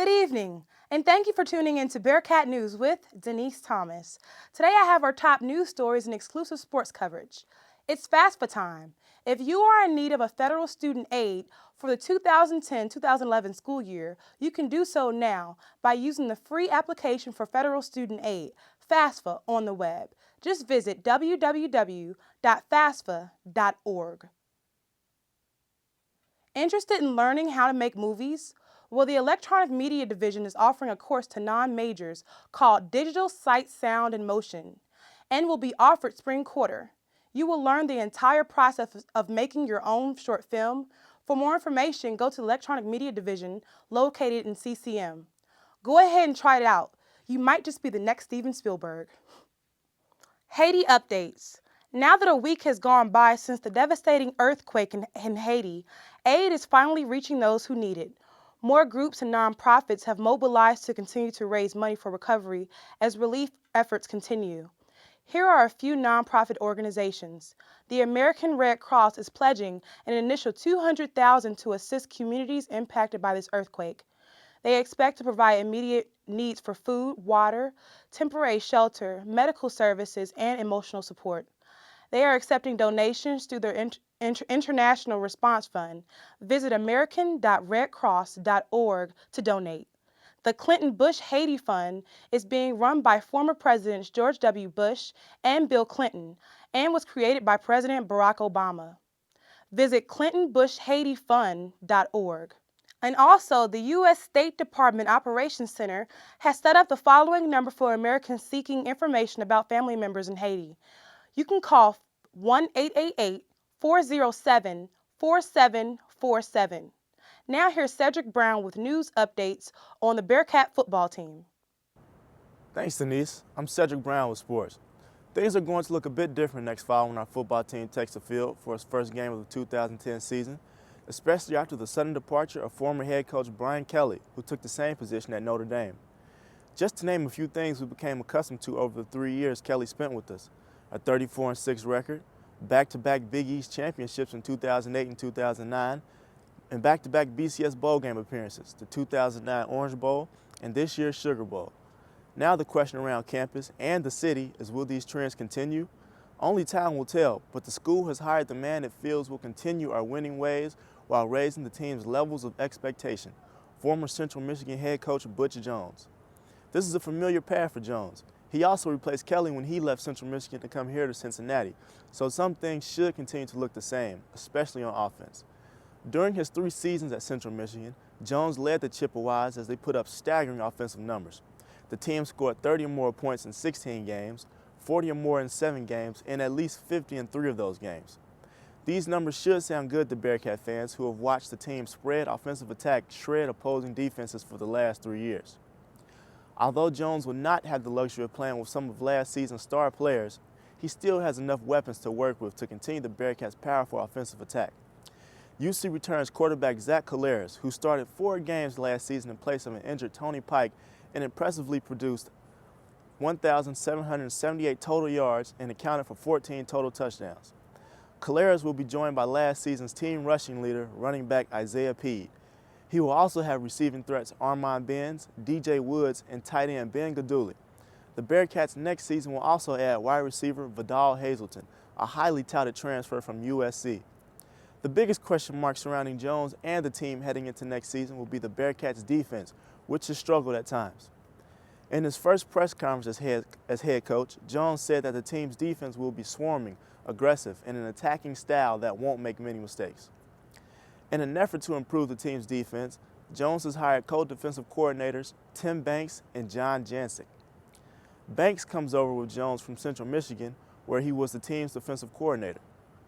Good evening, and thank you for tuning in to Bearcat News with Denise Thomas. Today I have our top news stories and exclusive sports coverage. It's FAFSA time. If you are in need of a federal student aid for the 2010-2011 school year, you can do so now by using the free application for federal student aid, FAFSA, on the web. Just visit www.fasfa.org. Interested in learning how to make movies? Well, the Electronic Media Division is offering a course to non-majors called Digital Sight, Sound, and Motion, and will be offered spring quarter. You will learn the entire process of making your own short film. For more information, go to the Electronic Media Division located in CCM. Go ahead and try it out. You might just be the next Steven Spielberg. Haiti updates. Now that a week has gone by since the devastating earthquake in Haiti, aid is finally reaching those who need it. More groups and nonprofits have mobilized to continue to raise money for recovery as relief efforts continue. Here are a few nonprofit organizations. The American Red Cross is pledging an initial $200,000 to assist communities impacted by this earthquake. They expect to provide immediate needs for food, water, temporary shelter, medical services, and emotional support. They are accepting donations through their International Response Fund. Visit american.redcross.org to donate. The Clinton Bush Haiti Fund is being run by former Presidents George W. Bush and Bill Clinton and was created by President Barack Obama. Visit clintonbushhaitiFund.org. And also, the U.S. State Department Operations Center has set up the following number for Americans seeking information about family members in Haiti. You can call 1-888-407-4747. Now here's Cedric Brown with news updates on the Bearcat football team. Thanks, Denise. I'm Cedric Brown with sports. Things are going to look a bit different next fall when our football team takes the field for its first game of the 2010 season, especially after the sudden departure of former head coach Brian Kelly, who took the same position at Notre Dame. Just to name a few things we became accustomed to over the 3 years Kelly spent with us: a 34-6 record, back-to-back Big East championships in 2008 and 2009, and back-to-back BCS Bowl game appearances, the 2009 Orange Bowl and this year's Sugar Bowl. Now the question around campus and the city is, will these trends continue? Only time will tell, but the school has hired the man it feels will continue our winning ways while raising the team's levels of expectation, former Central Michigan head coach Butch Jones. This is a familiar path for Jones. He also replaced Kelly when he left Central Michigan to come here to Cincinnati, so some things should continue to look the same, especially on offense. During his 3 seasons at Central Michigan, Jones led the Chippewas as they put up staggering offensive numbers. The team scored 30 or more points in 16 games, 40 or more in 7 games, and at least 50 in 3 of those games. These numbers should sound good to Bearcat fans who have watched the team spread offensive attack shred opposing defenses for the last 3 years. Although Jones will not have the luxury of playing with some of last season's star players, he still has enough weapons to work with to continue the Bearcats' powerful offensive attack. UC returns quarterback Zach Collares, who started 4 games last season in place of an injured Tony Pike and impressively produced 1,778 total yards and accounted for 14 total touchdowns. Collares will be joined by last season's team rushing leader, running back Isaiah Peed. He will also have receiving threats Armand Benz, DJ Woods, and tight end Ben Gaduli. The Bearcats next season will also add wide receiver Vidal Hazelton, a highly touted transfer from USC. The biggest question mark surrounding Jones and the team heading into next season will be the Bearcats' defense, which has struggled at times. In his first press conference as head coach, Jones said that the team's defense will be swarming, aggressive, and an attacking style that won't make many mistakes. In an effort to improve the team's defense, Jones has hired co-defensive coordinators Tim Banks and John Jancic. Banks comes over with Jones from Central Michigan, where he was the team's defensive coordinator.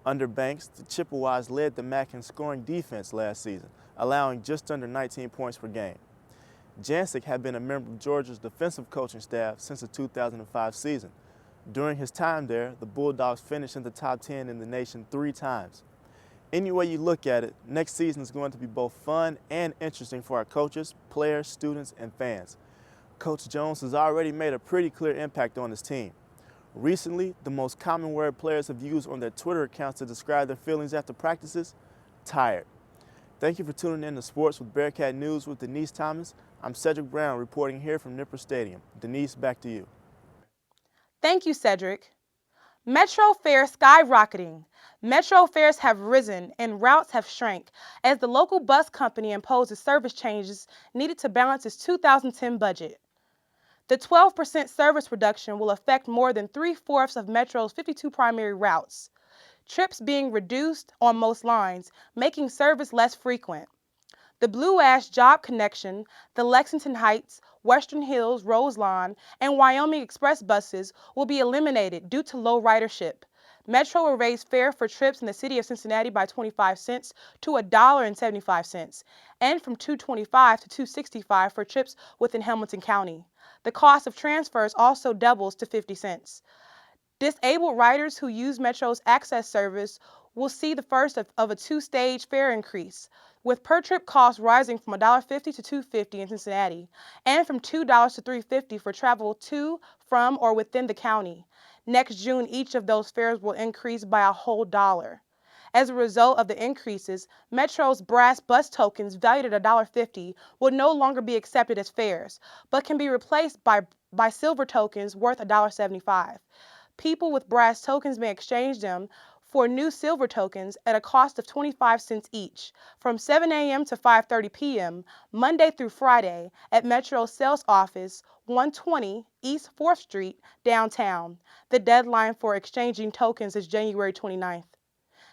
Under Banks, the Chippewas led the MAC in scoring defense last season, allowing just under 19 points per game. Jancic had been a member of Georgia's defensive coaching staff since the 2005 season. During his time there, the Bulldogs finished in the top 10 in the nation 3 times. Any way you look at it, next season is going to be both fun and interesting for our coaches, players, students, and fans. Coach Jones has already made a pretty clear impact on his team. Recently, the most common word players have used on their Twitter accounts to describe their feelings after practices: tired. Thank you for tuning in to Sports with Bearcat News with Denise Thomas. I'm Cedric Brown reporting here from Nipper Stadium. Denise, back to you. Thank you, Cedric. Metro fares skyrocketing. Metro fares have risen and routes have shrank as the local bus company imposes service changes needed to balance its 2010 budget. The 12% service reduction will affect more than 3/4 of Metro's 52 primary routes, trips being reduced on most lines, making service less frequent. The Blue Ash Job Connection, the Lexington Heights, Western Hills, Roselawn, and Wyoming Express buses will be eliminated due to low ridership. Metro will raise fare for trips in the city of Cincinnati by 25 cents to $1.75, and from $2.25 to $2.65 for trips within Hamilton County. The cost of transfers also doubles to 50 cents. Disabled riders who use Metro's Access service will see the first of a two-stage fare increase, with per-trip costs rising from $1.50 to $2.50 in Cincinnati, and from $2 to $3.50 for travel to, from, or within the county. Next June, each of those fares will increase by a whole dollar. As a result of the increases, Metro's brass bus tokens valued at $1.50 will no longer be accepted as fares, but can be replaced by silver tokens worth $1.75. People with brass tokens may exchange them for new silver tokens at a cost of 25 cents each from 7 a.m. to 5:30 p.m. Monday through Friday at Metro's sales office, 120 East 4th Street, downtown. The deadline for exchanging tokens is January 29th.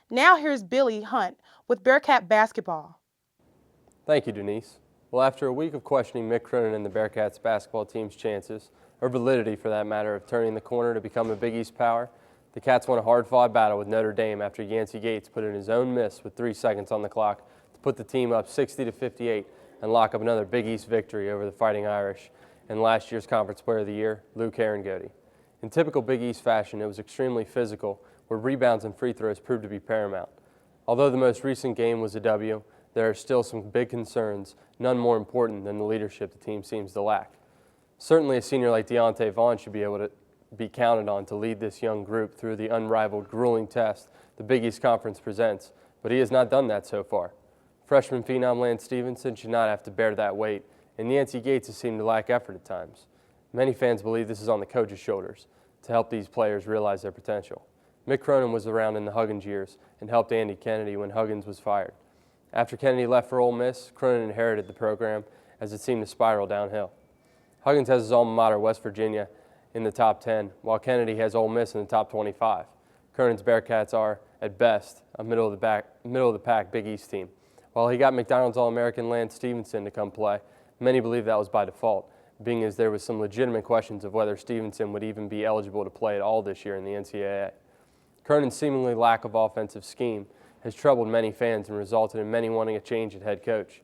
Now here's Billy Hunt with Bearcat basketball. Thank you, Denise. Well, after a week of questioning Mick Cronin and the Bearcats basketball team's chances, or validity for that matter, of turning the corner to become a Big East power, the Cats won a hard-fought battle with Notre Dame after Yancey Gates put in his own miss with 3 seconds on the clock to put the team up 60-58 and lock up another Big East victory over the Fighting Irish and last year's Conference Player of the Year, Luke Herringody. In typical Big East fashion, it was extremely physical, where rebounds and free throws proved to be paramount. Although the most recent game was a W, there are still some big concerns, none more important than the leadership the team seems to lack. Certainly a senior like Deontay Vaughn should be able to be counted on to lead this young group through the unrivaled, grueling test the Big East Conference presents, but he has not done that so far. Freshman phenom Lance Stevenson should not have to bear that weight, and Yancey Gates has seemed to lack effort at times. Many fans believe this is on the coach's shoulders to help these players realize their potential. Mick Cronin was around in the Huggins years and helped Andy Kennedy when Huggins was fired. After Kennedy left for Ole Miss, Cronin inherited the program as it seemed to spiral downhill. Huggins has his alma mater, West Virginia, in the top 10, while Kennedy has Ole Miss in the top 25. Cronin's Bearcats are, at best, a middle-of-the-pack Big East team. While he got McDonald's All-American Lance Stevenson to come play, many believe that was by default, being as there was some legitimate questions of whether Stevenson would even be eligible to play at all this year in the NCAA. Cronin's seemingly lack of offensive scheme has troubled many fans and resulted in many wanting a change at head coach.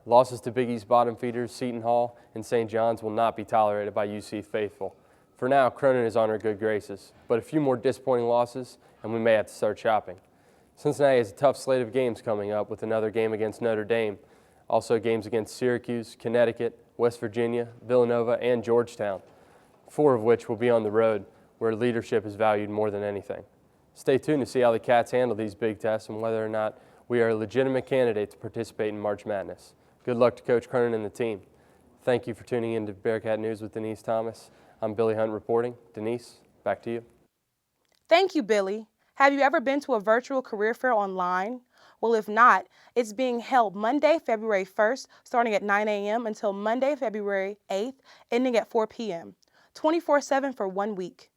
Losses to Big East bottom feeders Seton Hall and St. John's will not be tolerated by UC faithful. For now, Cronin is on her good graces, but a few more disappointing losses and we may have to start shopping. Cincinnati has a tough slate of games coming up with another game against Notre Dame, also games against Syracuse, Connecticut, West Virginia, Villanova, and Georgetown, 4 of which will be on the road where leadership is valued more than anything. Stay tuned to see how the Cats handle these big tests and whether or not we are a legitimate candidate to participate in March Madness. Good luck to Coach Cronin and the team. Thank you for tuning in to Bearcat News with Denise Thomas. I'm Billy Hunt reporting. Denise, back to you. Thank you, Billy. Have you ever been to a virtual career fair online? Well, if not, it's being held Monday, February 1st, starting at 9 a.m. until Monday, February 8th, ending at 4 p.m., 24/7 for 1 week.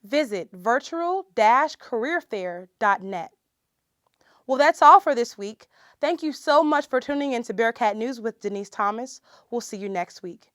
Visit virtual-careerfair.net. Well, that's all for this week. Thank you so much for tuning in to Bearcat News with Denise Thomas. We'll see you next week.